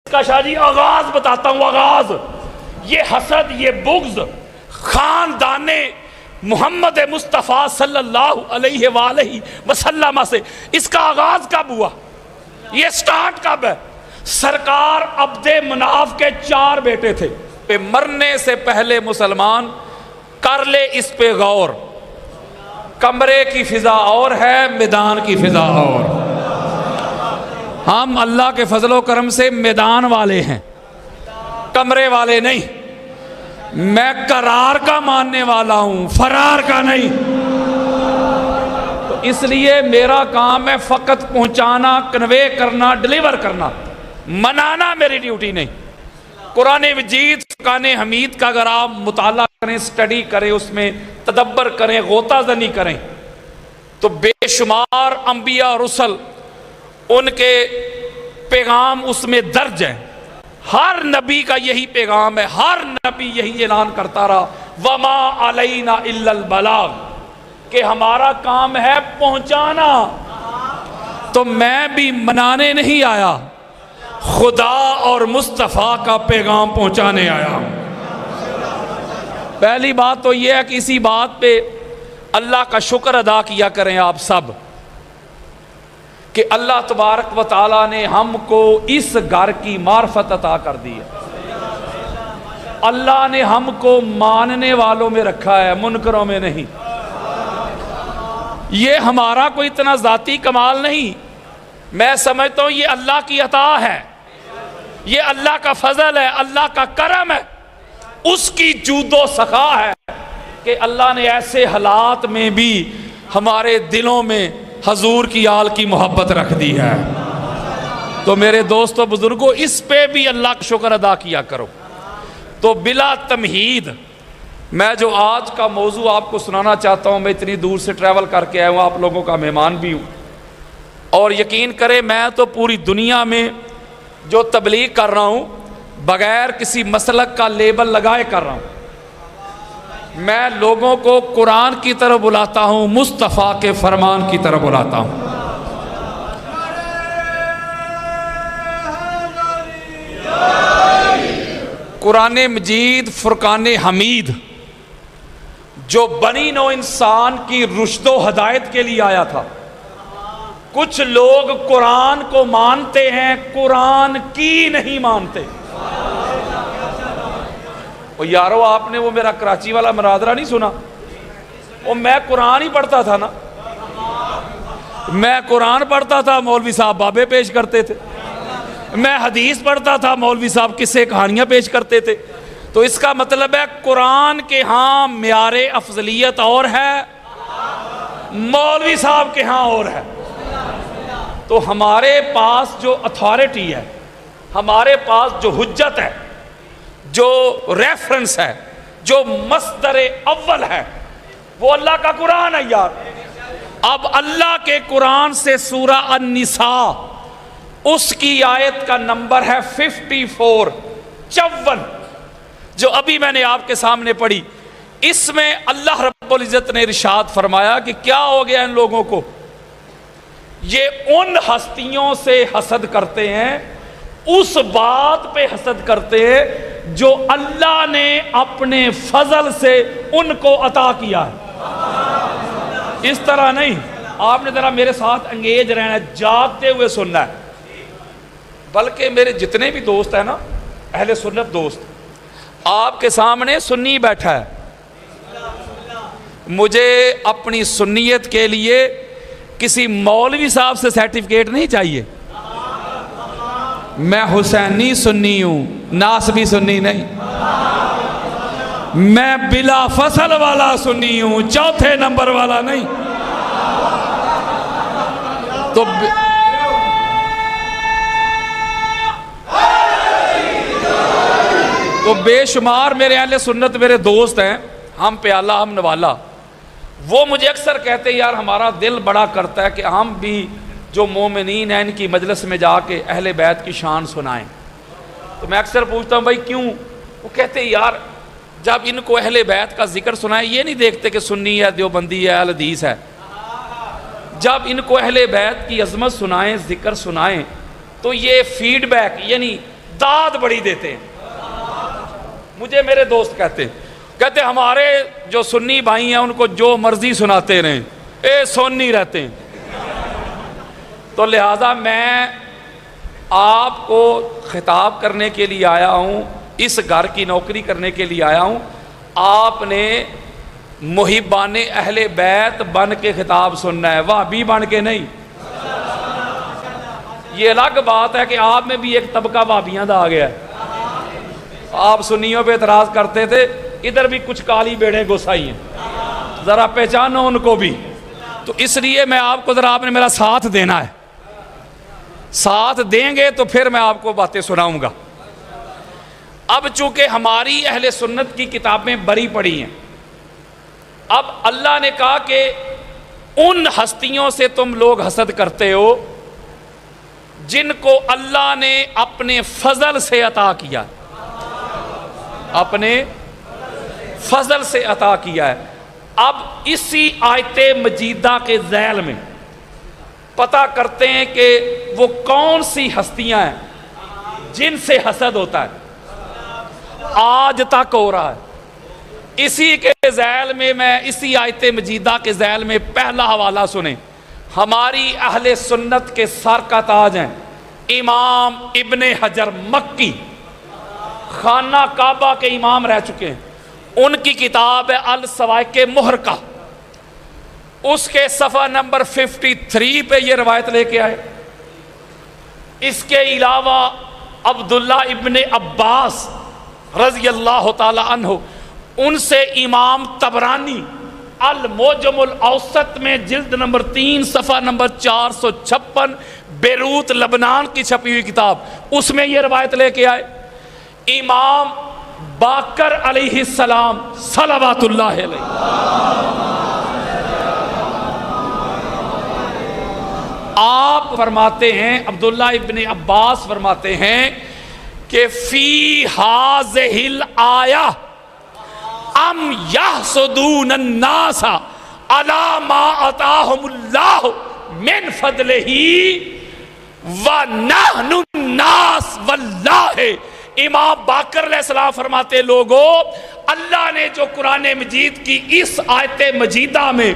کا شاہ جی آغاز بتاتا ہوں، آغاز یہ حسد، یہ بغض خاندان محمد مصطفیٰ صلی اللہ علیہ وآلہ وسلم سے اس کا آغاز کب ہوا، یہ سٹارٹ کب ہے؟ سرکار عبد مناف کے 4 بیٹے تھے۔ مرنے سے پہلے مسلمان کر لے اس پہ غور، کمرے کی فضا اور ہے، میدان کی فضا اور۔ ہم اللہ کے فضل و کرم سے میدان والے ہیں، کمرے والے نہیں۔ میں قرار کا ماننے والا ہوں، فرار کا نہیں۔ تو اس لیے میرا کام ہے فقط پہنچانا، کنوے کرنا، ڈیلیور کرنا، منانا میری ڈیوٹی نہیں۔ قرآن مجید فرقان حمید کا اگر آپ مطالعہ کریں، سٹڈی کریں، اس میں تدبر کریں، غوطہ زنی کریں، تو بے شمار انبیاء اور رسل ان کے پیغام اس میں درج ہیں۔ ہر نبی کا یہی پیغام ہے، ہر نبی یہی اعلان کرتا رہا، وَمَا عَلَيْنَا إِلَّا الْبَلَاغُ، کہ ہمارا کام ہے پہنچانا۔ تو میں بھی منانے نہیں آیا، خدا اور مصطفیٰ کا پیغام پہنچانے آیا۔ پہلی بات تو یہ ہے کہ اسی بات پہ اللہ کا شکر ادا کیا کریں آپ سب، کہ اللہ تبارک و تعالیٰ نے ہم کو اس گھر کی معرفت عطا کر دی ہے۔ اللہ نے ہم کو ماننے والوں میں رکھا ہے، منکروں میں نہیں۔ یہ ہمارا کوئی اتنا ذاتی کمال نہیں، میں سمجھتا ہوں یہ اللہ کی عطا ہے، یہ اللہ کا فضل ہے، اللہ کا کرم ہے، اس کی جود و سخا ہے کہ اللہ نے ایسے حالات میں بھی ہمارے دلوں میں حضور کی آل کی محبت رکھ دی ہے۔ تو میرے دوستو بزرگوں، اس پہ بھی اللہ کا شکر ادا کیا کرو۔ تو بلا تمہید میں جو آج کا موضوع آپ کو سنانا چاہتا ہوں، میں اتنی دور سے ٹریول کر کے آیا ہوں، آپ لوگوں کا مہمان بھی ہوں، اور یقین کریں میں تو پوری دنیا میں جو تبلیغ کر رہا ہوں بغیر کسی مسلک کا لیبل لگائے کر رہا ہوں۔ میں لوگوں کو قرآن کی طرف بلاتا ہوں، مصطفیٰ کے فرمان کی طرف بلاتا ہوں۔ قرآن مجید فرقان حمید جو بنی نوع انسان کی رشد و ہدایت کے لیے آیا تھا، کچھ لوگ قرآن کو مانتے ہیں، قرآن کی نہیں مانتے۔ یارو آپ نے وہ میرا کراچی والا مرادرہ نہیں سنا؟ وہ میں قرآن ہی پڑھتا تھا نا، میں قرآن پڑھتا تھا، مولوی صاحب بابے پیش کرتے تھے، میں حدیث پڑھتا تھا، مولوی صاحب قصے کہانیاں پیش کرتے تھے۔ تو اس کا مطلب ہے قرآن کے ہاں معیار افضلیت اور ہے، مولوی صاحب کے ہاں اور ہے۔ تو ہمارے پاس جو اتھارٹی ہے، ہمارے پاس جو حجت ہے، جو ریفرنس ہے، جو مصدر اول ہے، وہ اللہ کا قرآن ہے یار۔ اب اللہ کے قرآن سے سورہ النساء اس کی آیت کا نمبر ہے 54 جو ابھی میں نے آپ کے سامنے پڑھی۔ اس میں اللہ رب العزت نے ارشاد فرمایا کہ کیا ہو گیا ان لوگوں کو، یہ ان ہستیوں سے حسد کرتے ہیں، اس بات پہ حسد کرتے ہیں جو اللہ نے اپنے فضل سے ان کو عطا کیا ہے۔ اس طرح نہیں، آپ نے ذرا میرے ساتھ انگیج رہنا ہے، جاگتے ہوئے سننا ہے۔ بلکہ میرے جتنے بھی دوست ہیں نا، اہل سنت دوست، آپ کے سامنے سنی بیٹھا ہے، مجھے اپنی سنیت کے لیے کسی مولوی صاحب سے سرٹیفکیٹ نہیں چاہیے۔ میں حسینی سنی ہوں، ناسبی سنی نہیں، میں بلا فصل والا سنی ہوں، چوتھے نمبر والا نہیں۔ تو بے شمار میرے اہل سنت میرے دوست ہیں، ہم پیالہ ہم نوالا، وہ مجھے اکثر کہتے ہیں یار ہمارا دل بڑا کرتا ہے کہ ہم بھی جو مومنین ہیں ان کی مجلس میں جا کے اہل بیت کی شان سنائیں۔ تو میں اکثر پوچھتا ہوں بھائی کیوں؟ وہ کہتے ہیں یار جب ان کو اہل بیت کا ذکر سنائیں، یہ نہیں دیکھتے کہ سنی ہے، دیوبندی ہے، اہل حدیث ہے، جب ان کو اہل بیت کی عظمت سنائیں، ذکر سنائیں، تو یہ فیڈ بیک یعنی داد بڑی دیتے ہیں. مجھے میرے دوست کہتے ہمارے جو سنی بھائی ہیں ان کو جو مرضی سناتے رہیں، سن نہیں رہتے ہیں. تو لہذا میں آپ کو خطاب کرنے کے لیے آیا ہوں، اس گھر کی نوکری کرنے کے لیے آیا ہوں. آپ نے محبان اہل بیت بن کے خطاب سننا ہے، وہابی بن کے نہیں. یہ الگ بات ہے کہ آپ میں بھی ایک طبقہ وہابیاں دا آ گیا ہے. آپ سنیوں پہ اعتراض کرتے تھے، ادھر بھی کچھ کالی بیڑیں گھسائی ہیں، ذرا پہچانو ان کو بھی. تو اس لیے میں آپ کو ذرا، آپ نے میرا ساتھ دینا ہے، ساتھ دیں گے تو پھر میں آپ کو باتیں سناؤں گا. اب چونکہ ہماری اہل سنت کی کتابیں بری پڑی ہیں، اب اللہ نے کہا کہ ان ہستیوں سے تم لوگ حسد کرتے ہو جن کو اللہ نے اپنے فضل سے عطا کیا، اپنے فضل سے عطا کیا ہے. اب اسی آیت مجیدہ کے ذیل میں پتہ کرتے ہیں کہ وہ کون سی ہستیاں ہیں جن سے حسد ہوتا ہے، آج تک ہو رہا ہے. اسی کے ذیل میں اسی آیت مجیدہ کے ذیل میں پہلا حوالہ سنیں. ہماری اہل سنت کے سر کا تاج ہیں امام ابن حجر مکی، خانہ کعبہ کے امام رہ چکے ہیں. ان کی کتاب ہے السوائق محرقہ، اس کے صفحہ نمبر 53 پہ یہ روایت لے کے آئے. اس کے علاوہ عبداللہ ابن عباس رضی اللہ تعالی عنہ، ان سے امام طبرانی المعجم الاوسط میں جلد نمبر 3 صفحہ نمبر 456 بیروت لبنان کی چھپی ہوئی کتاب، اس میں یہ روایت لے کے آئے. امام باقر علیہ السلام صلوات اللہ علیہ آپ فرماتے ہیں، عبداللہ ابن عباس فرماتے ہیں کہ فی ہذہ الآیہ ام یحسدون الناس علی ما آتاہم اللہ من فضلہ ونحن الناس واللہ. امام باقر علیہ السلام فرماتے لوگو، اللہ نے جو قرآن مجید کی اس آیت مجیدہ میں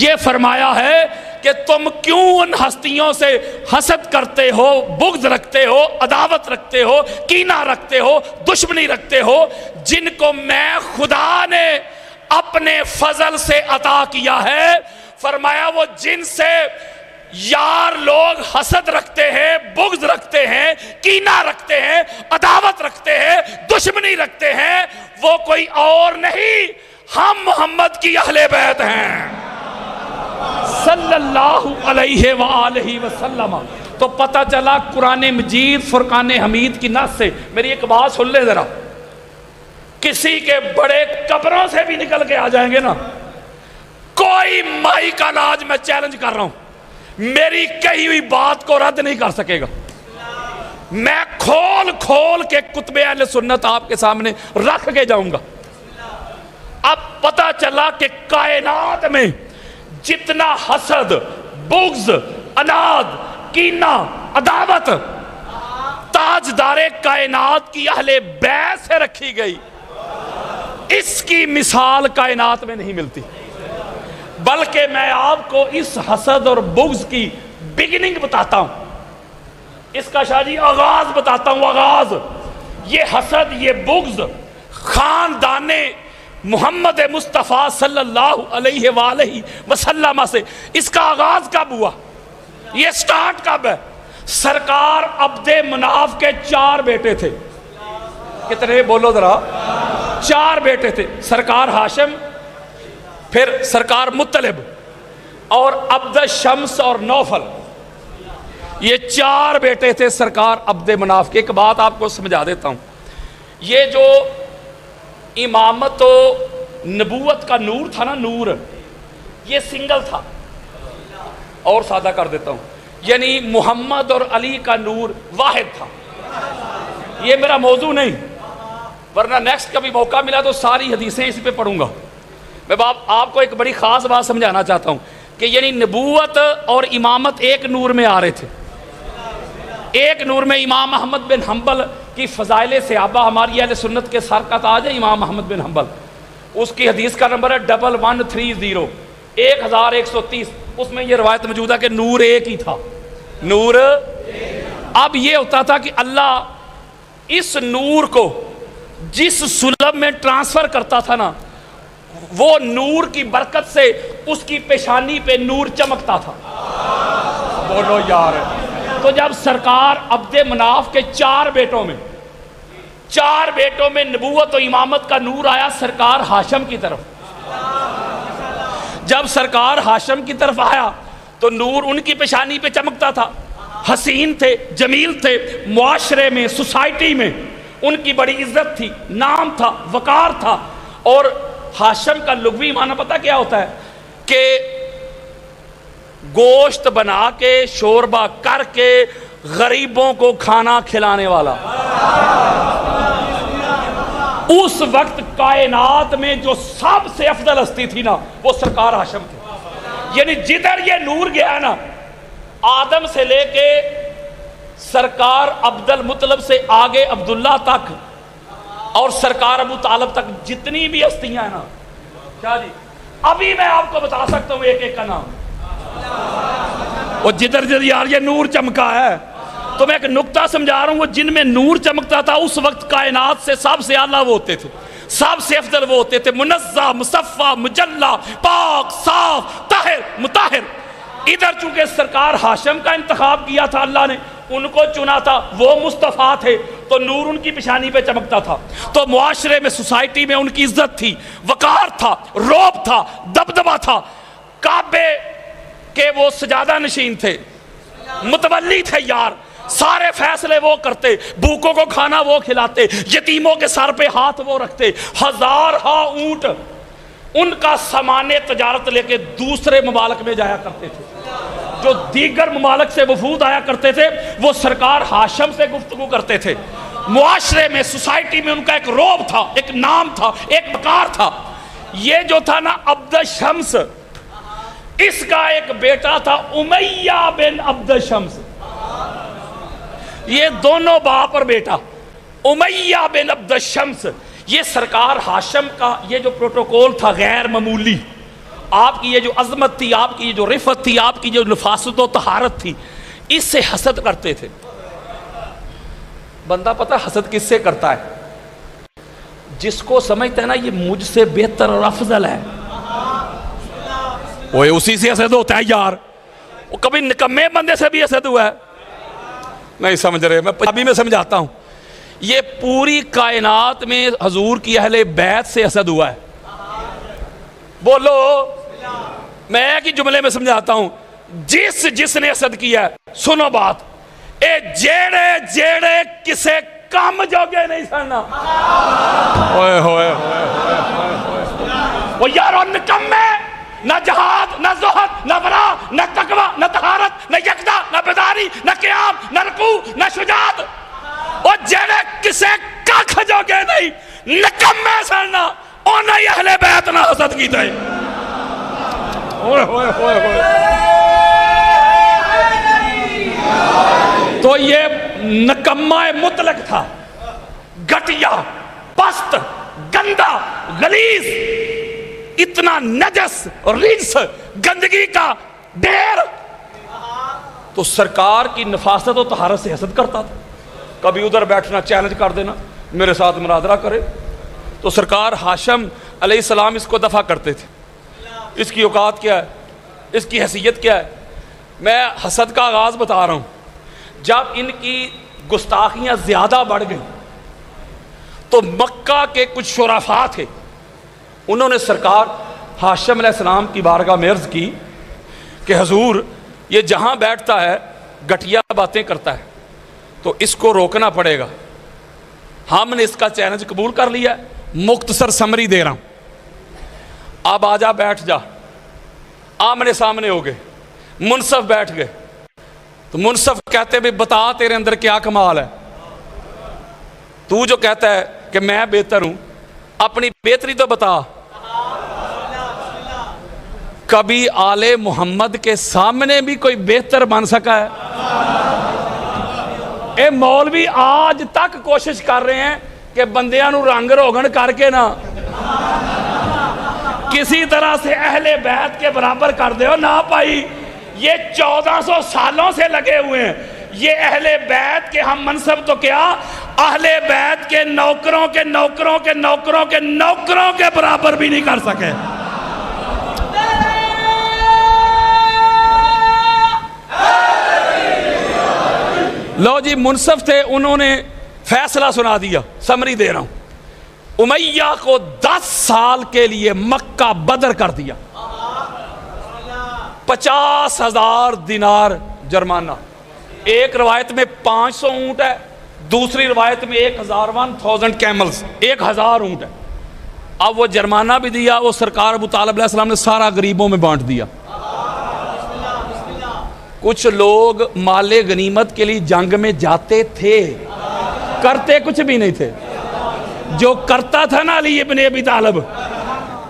یہ فرمایا ہے کہ تم کیوں ان ہستیوں سے حسد کرتے ہو، بغض رکھتے ہو، عداوت رکھتے ہو، کینہ رکھتے ہو، دشمنی رکھتے ہو، جن کو میں خدا نے اپنے فضل سے عطا کیا ہے. فرمایا وہ جن سے یار لوگ حسد رکھتے ہیں، بغض رکھتے ہیں، کینہ رکھتے ہیں، عداوت رکھتے ہیں، دشمنی رکھتے ہیں، وہ کوئی اور نہیں، ہم محمد کی اہل بیت ہیں صلی اللہ علیہ وآلہ وسلم. تو پتہ چلا قرآن مجید فرقان حمید کی نص سے. میری ایک بات سن لے ذرا، کسی کے بڑے قبروں سے بھی نکل کے آ جائیں گے نا، کوئی مائی کا علاج، میں چیلنج کر رہا ہوں، میری کہی ہوئی بات کو رد نہیں کر سکے گا. میں کھول کھول کے کتب اہل سنت آپ کے سامنے رکھ کے جاؤں گا. اب پتہ چلا کہ کائنات میں جتنا حسد، بغض، عناد، کینہ، عداوت تاجدار کائنات کی اہل بیت سے رکھی گئی، اس کی مثال کائنات میں نہیں ملتی. بلکہ میں آپ کو اس حسد اور بغض کی بگننگ بتاتا ہوں، اس کا شاہ جی آغاز بتاتا ہوں. آغاز یہ حسد، یہ بغض خاندان محمد مصطفیٰ صلی اللہ علیہ وآلہ وسلم سے، اس کا آغاز کب ہوا، یہ سٹارٹ کب ہے؟ سرکار عبد مناف کے 4 بیٹے تھے. کتنے بولو ذرا؟ 4 بیٹے تھے. سرکار ہاشم، پھر سرکار مطلب اور عبد شمس اور نوفل، یہ 4 بیٹے تھے سرکار عبد مناف کے. ایک بات آپ کو سمجھا دیتا ہوں، یہ جو امامت و نبوت کا نور تھا نا، نور یہ سنگل تھا. اور سادہ کر دیتا ہوں، یعنی محمد اور علی کا نور واحد تھا. یہ میرا موضوع نہیں، ورنہ نیکسٹ کبھی موقع ملا تو ساری حدیثیں اسی پہ پڑھوں گا. میں آپ کو ایک بڑی خاص بات سمجھانا چاہتا ہوں کہ یعنی نبوت اور امامت ایک نور میں آ رہے تھے. ایک نور میں امام احمد بن حنبل کی فضائل صحابہ ہماری اہل سنت کے سر کا تاج ہے امام احمد بن حنبل، اس کی حدیث کا نمبر ہے 1130 1130، اس میں یہ روایت موجود ہے کہ نور ایک ہی تھا، نور۔ اب یہ ہوتا تھا کہ اللہ اس نور کو جس سلب میں ٹرانسفر کرتا تھا نا، وہ نور کی برکت سے اس کی پیشانی پہ نور چمکتا تھا۔ بولو یار۔ تو جب سرکار عبد مناف کے چار بیٹوں میں نبوت و امامت کا نور آیا سرکار ہاشم کی طرف، جب سرکار ہاشم کی طرف آیا تو نور ان کی پیشانی پہ چمکتا تھا، حسین تھے، جمیل تھے، معاشرے میں، سوسائٹی میں ان کی بڑی عزت تھی، نام تھا، وقار تھا۔ اور ہاشم کا لغوی معنی پتہ کیا ہوتا ہے؟ کہ گوشت بنا کے شوربہ کر کے غریبوں کو کھانا کھلانے والا۔ اس وقت کائنات میں جو سب سے افضل ہستی تھی نا وہ سرکار ہاشم تھی۔ یعنی جدھر یہ نور گیا نا، آدم سے لے کے سرکار عبد المطلب سے آگے عبداللہ تک اور سرکار ابو طالب تک جتنی بھی ہستیاں ہیں نا، کیا جی ابھی میں آپ کو بتا سکتا ہوں ایک ایک کا نام۔ وہ جدھر جدھر یار یہ نور چمکا ہے، تو میں ایک نکتہ سمجھا رہا ہوں، وہ جن میں نور چمکتا تھا اس وقت کائنات سے سب سے اعلیٰ وہ ہوتے تھے، سب سے افضل وہ ہوتے تھے، منزہ، مصفہ، مجلہ، پاک، صاف، طاہر، مطہر۔ ادھر چونکہ سرکار ہاشم کا انتخاب کیا تھا اللہ نے، ان کو چنا تھا، وہ مصطفیٰ تھے، تو نور ان کی پیشانی پہ چمکتا تھا، تو معاشرے میں، سوسائٹی میں ان کی عزت تھی، وقار تھا، روب تھا، دبدبہ تھا۔ کعبے کہ وہ سجادہ نشین تھے، متولی تھے یار، سارے فیصلے وہ کرتے، بھوکوں کو کھانا وہ کھلاتے، یتیموں کے سر پہ ہاتھ وہ رکھتے، ہزارہا اونٹ ان کا سامان تجارت لے کے دوسرے ممالک میں جایا کرتے تھے۔ جو دیگر ممالک سے وفود آیا کرتے تھے وہ سرکار ہاشم سے گفتگو کرتے تھے۔ معاشرے میں، سوسائٹی میں ان کا ایک روب تھا، ایک نام تھا، ایک وقار تھا۔ یہ جو تھا نا عبد شمس، اس کا ایک بیٹا تھا امیہ بن عبد شمس، یہ دونوں باپ اور بیٹا امیہ بن عبد شمس۔ یہ سرکار ہاشم کا یہ جو پروٹوکول تھا غیر معمولی، آپ کی یہ جو عظمت تھی، آپ کی یہ جو رفت تھی، آپ کی جو نفاست و طہارت تھی، اس سے حسد کرتے تھے۔ بندہ پتہ حسد کس سے کرتا ہے؟ جس کو سمجھتا ہے نا یہ مجھ سے بہتر اور افضل ہے، وہ اسی سے حسد ہوتا ہے یار۔ وہ کبھی نکمے بندے سے بھی حسد ہوا ہے؟ نہیں سمجھ رہے، میں ابھی میں سمجھاتا ہوں۔ یہ پوری کائنات میں حضور کی اہل بیت سے حسد ہوا ہے۔ بولو، میں ایک ہی جملے میں سمجھاتا ہوں، جس نے حسد کیا ہے، سنو بات، اے جیڑے جیڑے کسے کام جوگے نہیں سننا۔ ہوئے ہوئے وہ یارو نکمے، نہ جہاد، نہ زہد، نہ ورا، نہ تقوی، نہ طہارت، نہ یقظہ، نہ بیداری، نہ قیام، نہ رکوع، نہ شجاعت، اور جڑے کسے ککھ جوگے نہیں نکمے سننا، انہیں اہل بیت نہ حسد کی دے۔ تو یہ نکمہ مطلق تھا، گھٹیا، پست، گندا، غلیظ، اتنا نجس، رجس، گندگی کا ڈھیر۔ تو سرکار کی نفاست و طہارت سے حسد کرتا تھا۔ کبھی ادھر بیٹھنا چیلنج کر دینا، میرے ساتھ مناظرہ کرے، تو سرکار ہاشم علیہ السلام اس کو دفع کرتے تھے۔ اس کی اوقات کیا ہے، اس کی حیثیت کیا ہے؟ میں حسد کا آغاز بتا رہا ہوں۔ جب ان کی گستاخیاں زیادہ بڑھ گئیں تو مکہ کے کچھ شرفاء تھے، انہوں نے سرکار ہاشم علیہ السلام کی بارگاہ میں عرض کی کہ حضور یہ جہاں بیٹھتا ہے گھٹیا باتیں کرتا ہے، تو اس کو روکنا پڑے گا۔ ہم نے اس کا چیلنج قبول کر لیا ہے، مختصر سمری دے رہا ہوں، اب آجا بیٹھ جا۔ آمنے سامنے ہو گئے، منصف بیٹھ گئے، تو منصف کہتے بھی بتا تیرے اندر کیا کمال ہے، تو جو کہتا ہے کہ میں بہتر ہوں، اپنی بہتری تو بتا۔ کبھی آل محمد کے سامنے بھی کوئی بہتر بن سکا ہے؟ اے مولوی آج تک کوشش کر رہے ہیں کہ بندیاں نو رنگ روغن کر کے نا کسی طرح سے اہل بیت کے برابر کر دے ہو نہ پائی. یہ 1400 سالوں سے لگے ہوئے ہیں. یہ اہل بیت کے ہم منصب تو کیا، اہل بیت کے نوکروں کے نوکروں کے نوکروں کے نوکروں کے برابر بھی نہیں کر سکے. لو جی منصف تھے، انہوں نے فیصلہ سنا دیا، سمری دے رہا ہوں. امیہ کو 10 سال کے لیے مکہ بدر کر دیا، 50,000 دینار جرمانہ. ایک روایت میں 500 اونٹ ہے، دوسری روایت میں 1000 کیملز، 1000 اونٹ ہے. اب وہ جرمانہ بھی دیا، وہ سرکار ابو طالب علیہ السلام نے سارا غریبوں میں بانٹ دیا. کچھ لوگ مال غنیمت کے لیے جنگ میں جاتے تھے، کرتے کچھ بھی نہیں تھے. جو کرتا تھا نا علی ابن ابی طالب،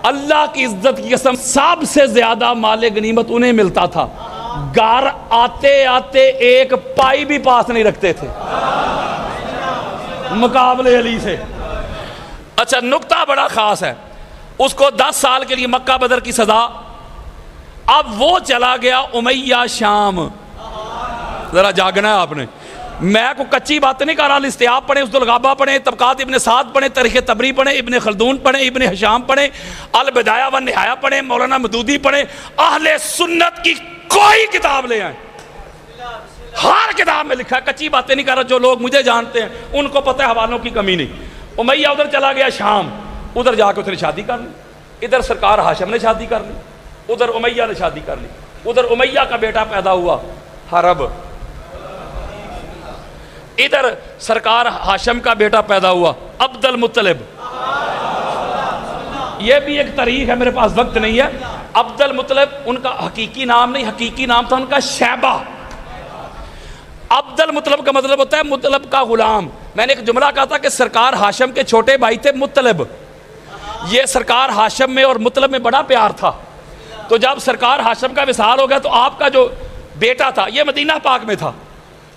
اللہ کی عزت کی قسم سب سے زیادہ مال غنیمت انہیں ملتا تھا. گھر آتے آتے ایک پائی بھی پاس نہیں رکھتے تھے مقابلے علی سے. اچھا نکتہ بڑا خاص ہے، اس کو 10 سال کے لیے مکہ بدر کی سزا. اب وہ چلا گیا امیہ شام. ذرا جاگنا ہے آپ نے، میں کو کچی بات نہیں کر رہا. الاستیاب پڑھیں، عزد الغابہ پڑھیں، طبقات ابن سعد پڑھیں، تاریخ تبری پڑھیں، ابن خلدون پڑھیں، ابن حشام پڑھیں، البدایہ والنہایہ پڑھیں، مولانا مودودی پڑھیں. اہل سنت کی کوئی کتاب لے آئیں، ہر کتاب میں لکھا ہے. کچی باتیں نہیں کر رہا، جو لوگ مجھے جانتے ہیں ان کو پتہ ہے حوالوں کی کمی نہیں. امیہ ادھر چلا گیا شام، ادھر جا کے اس نے شادی کر لی. ادھر سرکار ہاشم نے شادی کر لی، ادھر امیہ نے شادی کر لی. ادھر امیہ کا بیٹا پیدا ہوا حرب، ادھر سرکار ہاشم کا بیٹا پیدا ہوا عبد المطلب. یہ بھی ایک تاریخ ہے، میرے پاس وقت نہیں ہے. عبد المطلب ان کا حقیقی نام نہیں، حقیقی نام تھا ان کا شیبہ. عبد المطلب کا مطلب ہوتا ہے مطلب کا غلام. میں نے ایک جملہ کہا تھا کہ سرکار ہاشم کے چھوٹے بھائی تھے مطلب. یہ سرکار ہاشم میں اور مطلب میں بڑا پیار تھا. تو جب سرکار ہاشم کا وصال ہو گیا تو آپ کا جو بیٹا تھا یہ مدینہ پاک میں تھا،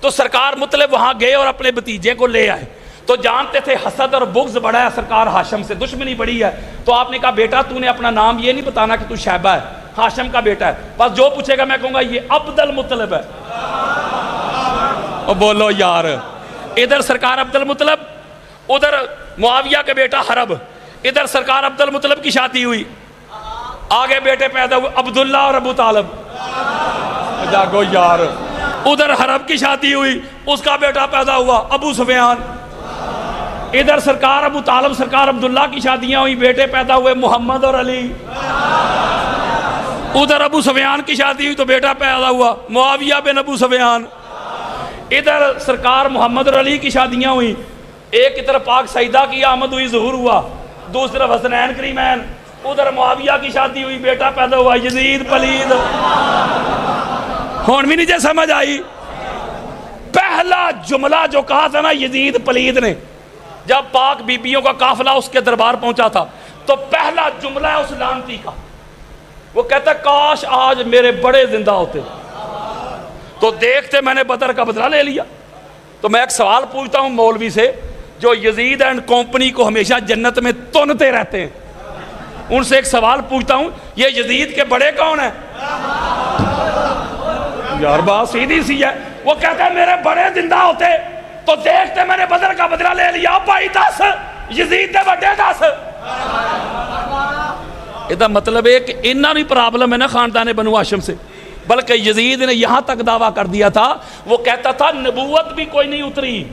تو سرکار مطلب وہاں گئے اور اپنے بھتیجے کو لے آئے. تو جانتے تھے حسد اور بغض بڑا ہے سرکار ہاشم سے، دشمنی بڑی ہے. تو آپ نے کہا بیٹا تو نے اپنا نام یہ نہیں بتانا کہ تو شیبہ ہے، ہاشم کا بیٹا ہے، بس جو پوچھے گا میں کہوں گا یہ عبد المطلب ہے. بولو یار. ادھر سرکار عبد المطلب، ادھر معاویہ کا بیٹا حرب. ادھر سرکار عبد المطلب کی شادی ہوئی، آگے بیٹے پیدا ہوئے عبداللہ اور ابو طالب. جاگو یار. ادھر حرب کی شادی ہوئی، اس کا بیٹا پیدا ہوا ابو سفیان. ادھر سرکار ابو طالب سرکار عبداللہ کی شادیاں ہوئی، بیٹے پیدا ہوئے محمد اور علی. ادھر ابو سفیان کی شادی ہوئی تو بیٹا پیدا ہوا معاویہ بن ابو سفیان. ادھر سرکار محمد اور علی کی شادیاں ہوئی، ایک کی طرف پاک سعیدہ کی آمد ہوئی، ظہور ہوا، دوسری طرف حسنین کریمین. ادھر معاویہ کی شادی ہوئی، بیٹا پیدا ہوا یزید پلید. ہون بھی نہیں جے سمجھ آئی. پہلا جملہ جو کہا تھا نا یزید پلید نے، جب پاک بیبیوں کا قافلہ اس کے دربار پہنچا تھا تو پہلا جملہ ہے اس لعنتی کا، وہ کہتا ہے کاش آج میرے بڑے زندہ ہوتے تو دیکھتے میں نے بدر کا بدلہ لے لیا. تو میں ایک سوال پوچھتا ہوں مولوی سے جو یزید اینڈ کمپنی کو ہمیشہ جنت میں تنتے رہتے ہیں، ان سے ایک سوال پوچھتا ہوں، یہ یزید کے بڑے کون ہیں؟ یار بات سیدھی سی ہے. وہ کہتا ہے میرے بڑے زندہ ہوتے تو دیکھتے میں نے بدر کا بدلہ لے لیا. بھائی 10 یزید دے بڑے 10. یہ مطلب ہے کہ انہاں نہیں پرابلم ہے نا خاندان بنو ہاشم سے، بلکہ یزید نے یہاں تک دعویٰ کر دیا تھا، وہ کہتا تھا نبوت بھی کوئی نہیں اتری.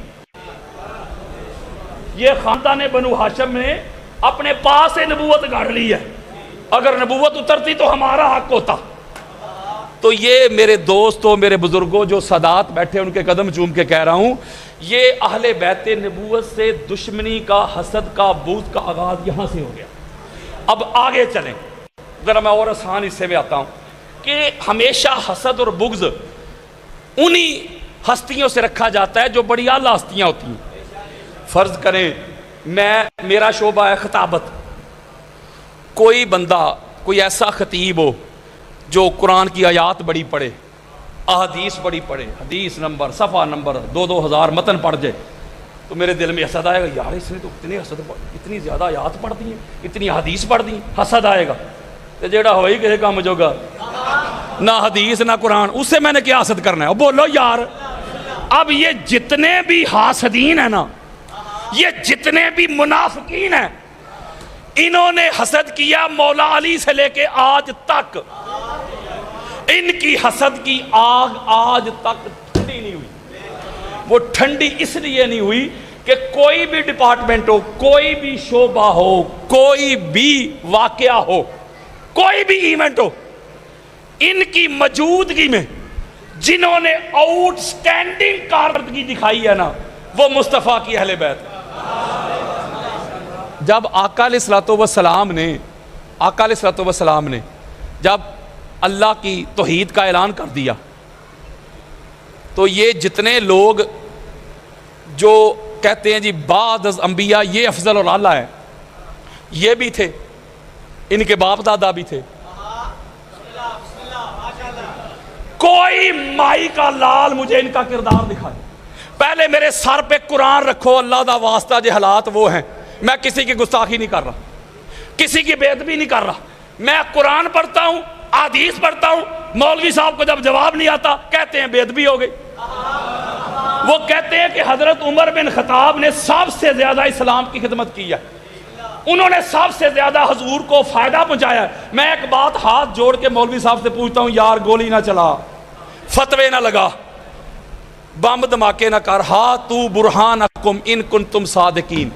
یہ خاندان بنو ہاشم نے اپنے پاس سے نبوت گاڑ لی ہے، اگر نبوت اترتی تو ہمارا حق ہوتا. تو یہ میرے دوستوں میرے بزرگوں جو سادات بیٹھے ان کے قدم چوم کے کہہ رہا ہوں، یہ اہل بیت نبوت سے دشمنی کا، حسد کا، بغض کا آغاز یہاں سے ہو گیا. اب آگے چلیں، ذرا میں اور آسان حصے میں آتا ہوں کہ ہمیشہ حسد اور بغض انہی ہستیوں سے رکھا جاتا ہے جو بڑی اعلیٰ ہستیاں ہوتی ہیں. فرض کریں میرا شعبہ ہے خطابت، کوئی بندہ کوئی ایسا خطیب ہو جو قرآن کی آیات بڑی پڑھے، احادیث بڑی پڑھے، حدیث نمبر صفحہ نمبر 2,000 متن پڑھ جائے تو میرے دل میں حسد آئے گا، یار اس نے تو اتنی زیادہ آیات پڑھ دی ہیں، اتنی حدیث پڑھ دی، حسد آئے گا تو جیڑا ہوئی کسی کام جو گا، نہ حدیث نہ قرآن، اس سے میں نے کیا حسد کرنا ہے؟ اب بولو یار، اب یہ جتنے بھی حاسدین ہیں نا، یہ جتنے بھی منافقین ہیں، انہوں نے حسد کیا مولا علی سے لے کے آج تک، ان کی حسد کی آگ آج تک ٹھنڈی نہیں ہوئی۔ وہ ٹھنڈی اس لیے نہیں ہوئی کہ کوئی بھی ڈپارٹمنٹ ہو، کوئی بھی شعبہ ہو، کوئی بھی واقعہ ہو، کوئی بھی ایونٹ ہو، ان کی موجودگی میں جنہوں نے آؤٹ سٹینڈنگ کارکردگی دکھائی ہے نا، وہ مصطفیٰ کی اہل بیت ہے۔ جب آقا علیہ الصلوۃ والسلام نے جب اللہ کی توحید کا اعلان کر دیا تو یہ جتنے لوگ جو کہتے ہیں جی بعد از انبیاء یہ افضل اور اعلیٰ ہے، یہ بھی تھے، ان کے باپ دادا بھی تھے۔ کوئی مائی کا لال مجھے ان کا کردار دکھائے۔ پہلے میرے سر پہ قرآن رکھو، اللہ دا واسطہ جو حالات وہ ہیں، میں کسی کی گستاخی نہیں کر رہا، کسی کی بے ادبی نہیں کر رہا، میں قرآن پڑھتا ہوں، حدیث پڑھتا ہوں، مولوی صاحب کو جب جواب نہیں آتا کہتے ہیں بے ادبی ہو گئی۔ وہ کہتے ہیں کہ حضرت عمر بن خطاب نے سب سے زیادہ اسلام کی خدمت کی ہے، انہوں نے سب سے زیادہ حضور کو فائدہ پہنچایا ہے۔ میں ایک بات ہاتھ جوڑ کے مولوی صاحب سے پوچھتا ہوں، یار گولی نہ چلا، فتوے نہ لگا، بم دھماکے نہ کر، ہاتو برہانکم ان کنتم صادقین،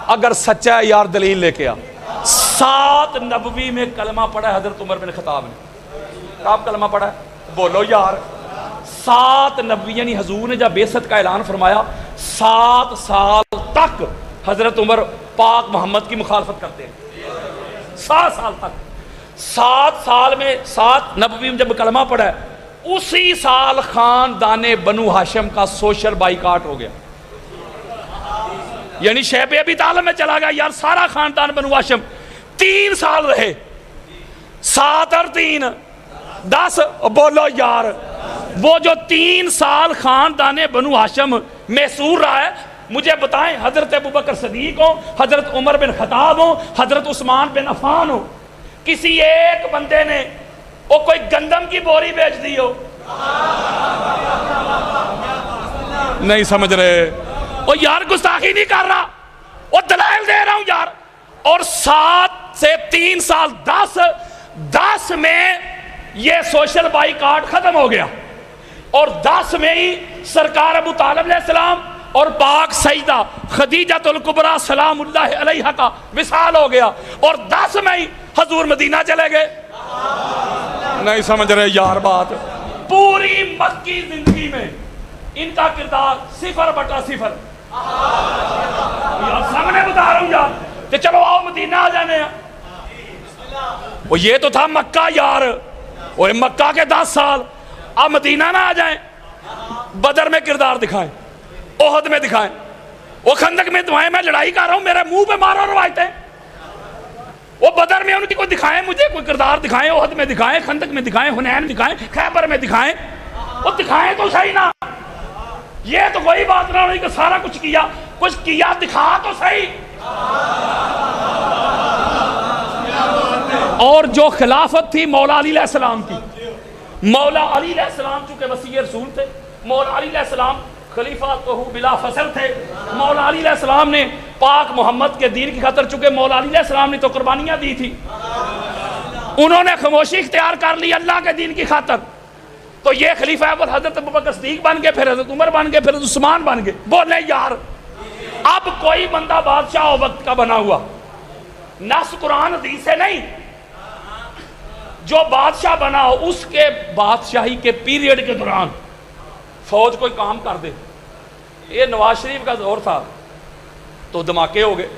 اگر سچا ہے یار دلیل لے کے آ۔ 7 نبوی میں کلمہ پڑھا ہے حضرت عمر بن خطاب نے، آپ کلمہ پڑھا ہے؟ بولو یار، 7 نبوی، یعنی حضور نے جب بعثت کا اعلان فرمایا 7 سال تک حضرت عمر پاک محمد کی مخالفت کرتے ہیں، 7 سال تک۔ 7 سال میں 7 نبوی میں جب کلمہ پڑھا ہے، اسی سال خاندان بنو ہاشم کا سوشل بائیکاٹ ہو گیا، یعنی شیب ابی طالب میں چلا گیا یار سارا خاندان بنو ہاشم۔ 3 سال رہے، 7 اور 3 10، بولو یار، وہ جو 3 سال خاندان بنو ہاشم محصور رہا ہے، مجھے بتائیں حضرت ابوبکر صدیق ہو، حضرت عمر بن خطاب ہو، حضرت عثمان بن عفان ہو، کسی ایک بندے نے وہ کوئی گندم کی بوری بیچ دی ہو؟ نہیں سمجھ رہے، وہ یار گستاخی نہیں کر رہا، وہ دلائل دے رہا ہوں یار۔ اور 7 سے 3 سال 10 میں یہ سوشل بائیکاٹ ختم ہو گیا، اور 10 میں ہی سرکار ابو طالب علیہ السلام اور پاک سیدہ خدیجہ الکبریٰ سلام اللہ علیہا کا وصال ہو گیا، اور 10 میں ہی حضور مدینہ چلے گئے۔ نہیں سمجھ رہے یار بات، پوری مکی زندگی میں ان کا کردار 0/0۔ یار سامنے بتا رہا ہوں یار، کہ چلو آؤ مدینہ آ جانے ہیں، وہ یہ تو تھا مکہ یار، وہ مکہ کے 10 سال، اب مدینہ نہ آ جائیں، بدر میں کردار دکھائیں، احد میں دکھائیں، وہ خندق میں دعائیں، میں لڑائی کر رہا ہوں، میرے منہ پہ مارو روایتیں، وہ بدر میں ان کی کوئی دکھائیں، مجھے کوئی کردار دکھائیں، احد میں دکھائیں، خندق میں دکھائیں، حنین دکھائیں، خیبر میں دکھائیں، وہ دکھائیں تو صحیح نا۔ یہ تو کوئی بات نہ ہوئی کہ سارا کچھ کیا دکھا تو صحیح۔ اور جو خلافت تھی مولا علی علیہ السلام کی، مولا علی علیہ السلام چونکہ وصی رسول تھے، مولا علی علیہ السلام خلیفہ تو بلا فصل تھے، مولا علی علیہ السلام نے پاک محمد کے دین کی خاطر، چونکہ مولا علی علیہ السلام نے تو قربانیاں دی تھی، انہوں نے خاموشی اختیار کر لی اللہ کے دین کی خاطر، تو یہ خلیفہ اول حضرت ابوبکر صدیق بن گئے، پھر حضرت عمر بن گئے، پھر حضرت عثمان بن گئے۔ بولے یار، اب کوئی بندہ بادشاہ ہو وقت کا بنا ہوا، نص قرآن حدیث سے نہیں، جو بادشاہ بنا ہو اس کے بادشاہی کے پیریڈ کے دوران فوج کوئی کام کر دے، یہ نواز شریف کا دور تھا تو دھماکے ہو گئے،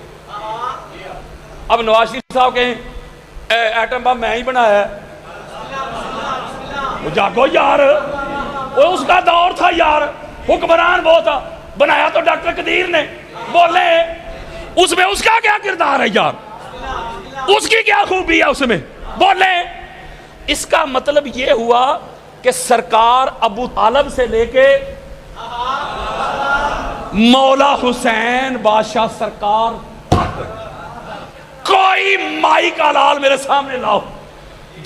اب نواز شریف صاحب کہیں ایٹم بم میں ہی بنایا ہے، وہ جاگو یار، وہ اس کا دور تھا یار، حکمران وہ تھا، بنایا تو ڈاکٹر قدیر نے، بولے اس میں اس کا کیا کردار ہے یار، اس کی کیا خوبی ہے اس میں، بولے۔ اس کا مطلب یہ ہوا کہ سرکار ابو طالب سے لے کے مولا حسین بادشاہ سرکار کوئی مائی کا لال میرے سامنے لاؤ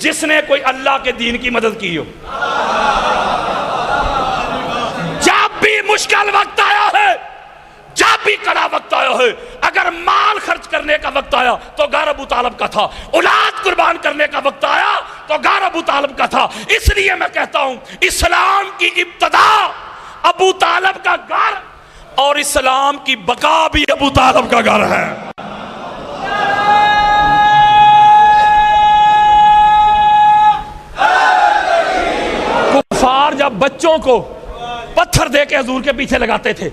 جس نے کوئی اللہ کے دین کی مدد کی ہو. جب بھی مشکل وقت آیا ہے, جب بھی کڑا وقت آیا ہے, اگر مال خرچ کرنے کا وقت آیا تو گھر ابو طالب کا تھا, اولاد قربان کرنے کا وقت آیا تو گھر ابو طالب کا تھا. اس لیے میں کہتا ہوں اسلام کی ابتدا ابو طالب کا گھر اور اسلام کی بقا بھی ابو طالب کا گھر ہے. کفار جب بچوں کو پتھر دے کے حضور کے پیچھے لگاتے تھے,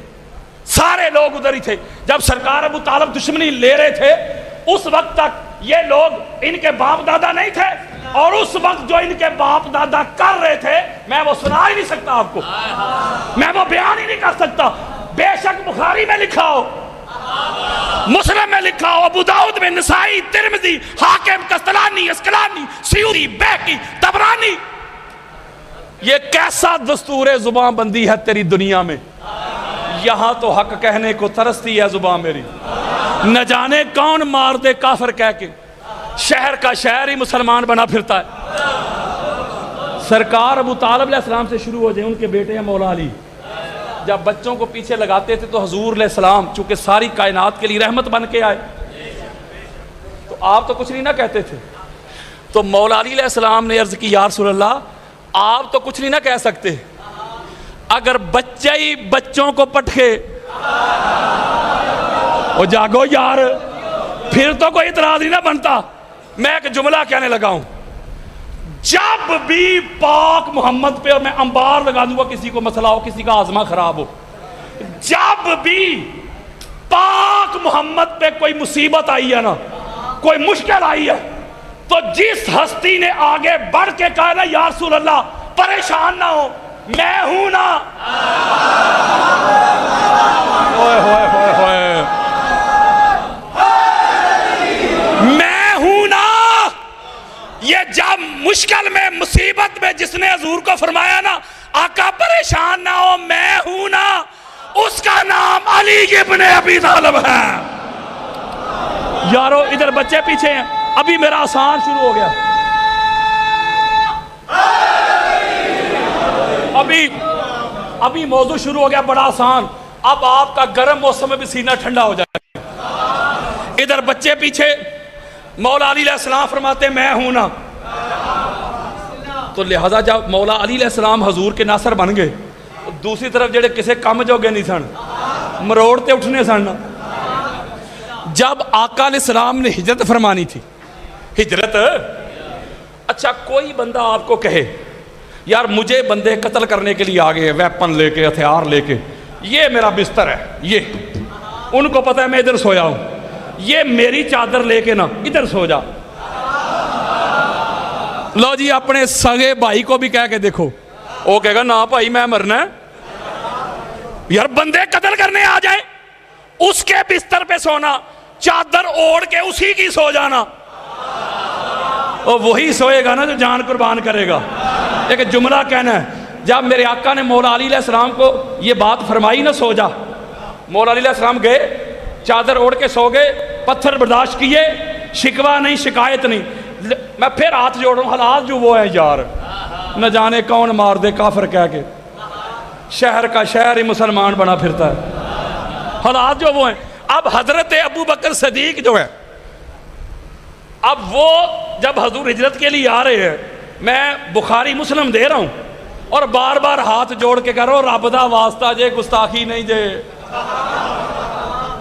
سارے لوگ ادھر ہی تھے. جب سرکار ابو طالب دشمنی لے رہے تھے اس وقت تک یہ لوگ ان کے باپ دادا نہیں تھے, اور اس وقت جو ان کے باپ دادا کر رہے تھے میں وہ سنا ہی نہیں سکتا آپ کو, میں وہ بیان ہی نہیں کر سکتا. بے شک بخاری میں لکھا ہو, مسلم میں لکھا ہو, ابو داؤد میں, نسائی, ترمذی, حاکم, قسطلانی, اسقلانی, سیوطی, بیہقی, طبرانی. یہ کیسا دستور زبان بندی ہے تیری دنیا میں. یہاں تو حق کہنے کو ترستی ہے زبان میری, نہ جانے کون مار دے کافر کہہ کے شہر کا شہر ہی مسلمان بنا پھرتا ہے. سرکار ابو طالب علیہ السلام سے شروع ہو جائے, ان کے بیٹے ہیں مولا علی. جب بچوں کو پیچھے لگاتے تھے تو حضور علیہ السلام چونکہ ساری کائنات کے لیے رحمت بن کے آئے, تو آپ تو کچھ نہیں نہ کہتے تھے. تو مولا علی علیہ السلام نے عرض کی یا رسول اللہ آپ تو کچھ نہیں نہ کہہ سکتے, اگر بچہ ہی بچوں کو پٹکے او جاگو یار, پھر تو کوئی اعتراض نہیں نہ بنتا. میں ایک جملہ کہنے لگا ہوں, جب بھی پاک محمد پہ, اور میں انبار لگا دوں گا کسی کو مسئلہ ہو, کسی کا آزما خراب ہو, جب بھی پاک محمد پہ کوئی مصیبت آئی ہے نا, کوئی مشکل آئی ہے, تو جس ہستی نے آگے بڑھ کے کہا نا یا رسول اللہ پریشان نہ ہو, میں ہوں نا, ہوئے ہوئے ہوئے ہوئے, میں ہوں نا. یہ جب مشکل میں مصیبت میں جس نے حضور کو فرمایا نا آقا پریشان نہ ہو میں ہوں نا, اس کا نام علی ابن ابی طالب ہے. یارو ادھر بچے پیچھے ہیں, ابھی میرا آسان شروع ہو گیا, ابھی موضوع شروع ہو گیا بڑا آسان. اب آپ کا گرم موسم میں بھی سینہ ٹھنڈا ہو جائے. ادھر بچے پیچھے, مولا علی علیہ السلام فرماتے میں ہوں نا, تو لہذا جب مولا علی علیہ السلام حضور کے ناصر بن گئے, دوسری طرف جڑے کسے کم جو گے نہیں سن, مروڑتے اٹھنے سن. جب آقا علیہ السلام نے ہجرت فرمانی تھی, ہجرت, اچھا کوئی بندہ آپ کو کہے یار مجھے بندے قتل کرنے کے لیے آگے ویپن لے کے, ہتھیار لے کے, یہ میرا بستر ہے, یہ ان کو پتہ ہے میں ادھر سویا ہوں, یہ میری چادر لے کے نا ادھر سو جا. لو جی اپنے سگے بھائی کو بھی کہہ کے دیکھو, وہ کہے گا نا بھائی میں مرنا ہے. یار بندے قتل کرنے آ جائیں, اس کے بستر پہ سونا, چادر اوڑھ کے اسی کی سو جانا, اور وہی سوئے گا نا جو جان قربان کرے گا. ایک جملہ کہنا ہے, جب میرے آقا نے مولا علی علیہ السلام کو یہ بات فرمائی نا سو جا, مولا علی علیہ السلام گئے, چادر اوڑھ کے سو گئے, پتھر برداشت کیے, شکوہ نہیں شکایت نہیں. میں پھر ہاتھ جوڑ رہا ہوں, حالات جو وہ ہیں یار, نہ جانے کون مار دے کافر کہہ کے شہر کا شہر ہی مسلمان بنا پھرتا ہے. حالات جو وہ ہیں. اب حضرت ابو بکر صدیق جو ہے, اب وہ جب حضور ہجرت کے لیے آ رہے ہیں, میں بخاری مسلم دے رہا ہوں اور بار بار ہاتھ جوڑ کے کہہ رہا ہوں رب دا واسطہ جے گستاخی نہیں جے.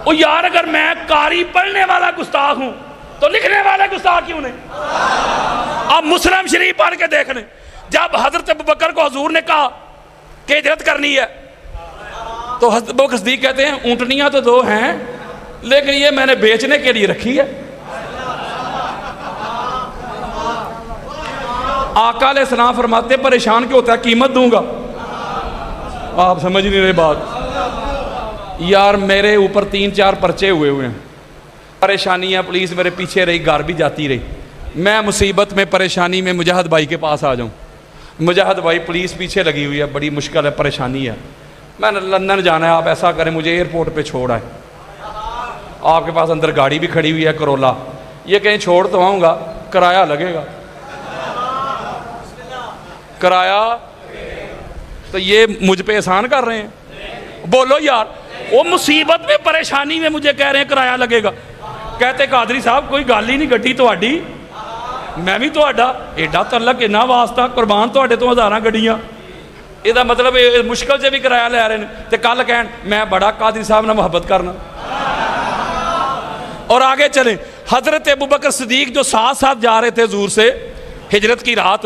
او یار اگر میں قاری پڑھنے والا گستاخ ہوں تو لکھنے والے گستاخ کیوں نہیں؟ اب مسلم شریف پڑھ کے دیکھنے, جب حضرت ابو بکر کو حضور نے کہا کہ ہجرت کرنی ہے تو حضرت ابو بکر صدیق کہتے ہیں اونٹنیاں تو دو ہیں لیکن یہ میں نے بیچنے کے لیے رکھی ہے. آقا علیہ السلام فرماتے پریشان کیوں ہوتا ہے, قیمت دوں گا. آپ سمجھ نہیں رہے بات. یار میرے اوپر 3-4 پرچے ہوئے ہیں, پریشانیاں, پولیس میرے پیچھے رہی, گھر بھی جاتی رہی, میں مصیبت میں پریشانی میں مجاہد بھائی کے پاس آ جاؤں, مجاہد بھائی پولیس پیچھے لگی ہوئی ہے، بڑی مشکل ہے، پریشانی ہے، میں نے لندن جانا ہے، آپ ایسا کریں مجھے ایئرپورٹ پہ چھوڑ آئے، آپ کے پاس اندر گاڑی بھی کھڑی ہوئی ہے کرولا، یہ کہیں چھوڑ تو آؤں گا، کرایہ لگے گا، کرایہ تو یہ مجھ پہ احسان کر رہے ہیں؟ بولو یار، وہ مصیبت میں پریشانی میں مجھے کہہ رہے ہیں کرایہ لگے گا، کہتے قادری صاحب کوئی گل ہی نہیں گڈی تہاڈی، میں بھی تہاڈا، ایڈا تعلق اینا واسطہ، قربان تہاڈے تو ہزاراں گڈیاں، یہ مطلب مشکل سے بھی کرایہ لے رہے ہیں، تے کل کہن میں بڑا قادری صاحب نہ محبت کرنا۔ اور آگے چلیں، حضرت ابوبکر صدیق جو ساتھ ساتھ جا رہے تھے حضور سے ہجرت کی رات،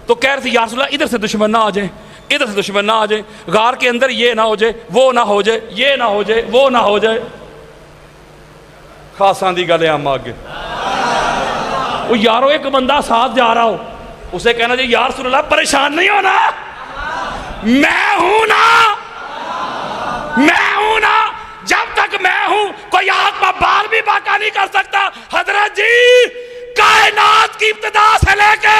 تو کہہ رہے تھے یا رسول اللہ ادھر سے دشمن نہ آ جائیں، ادھر سے دشمن نہ آ جائیں، غار کے اندر یہ نہ ہو جائے، وہ نہ ہو جائے، یہ نہ ہو جائے، وہ نہ ہو جائے۔ خاصاں دی گل ہے ہم آگے، وہ یارو ایک بندہ ساتھ جا رہا ہو، اسے کہنا چاہیے یا رسول اللہ پریشان نہیں ہونا، میں ہوں نا، میں ہوں نا، جب تک میں ہوں کوئی آگ میں بال بھی باقا نہیں کر سکتا۔ حضرت جی کائنات کی ابتدا سے لے کے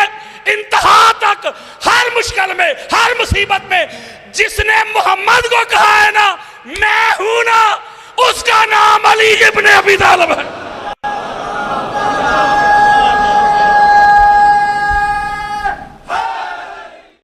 انتہا تک ہر مشکل میں، ہر مصیبت میں جس نے محمد کو کہا ہے نا میں ہوں نا، اس کا نام علی ابن ابی طالب ہے۔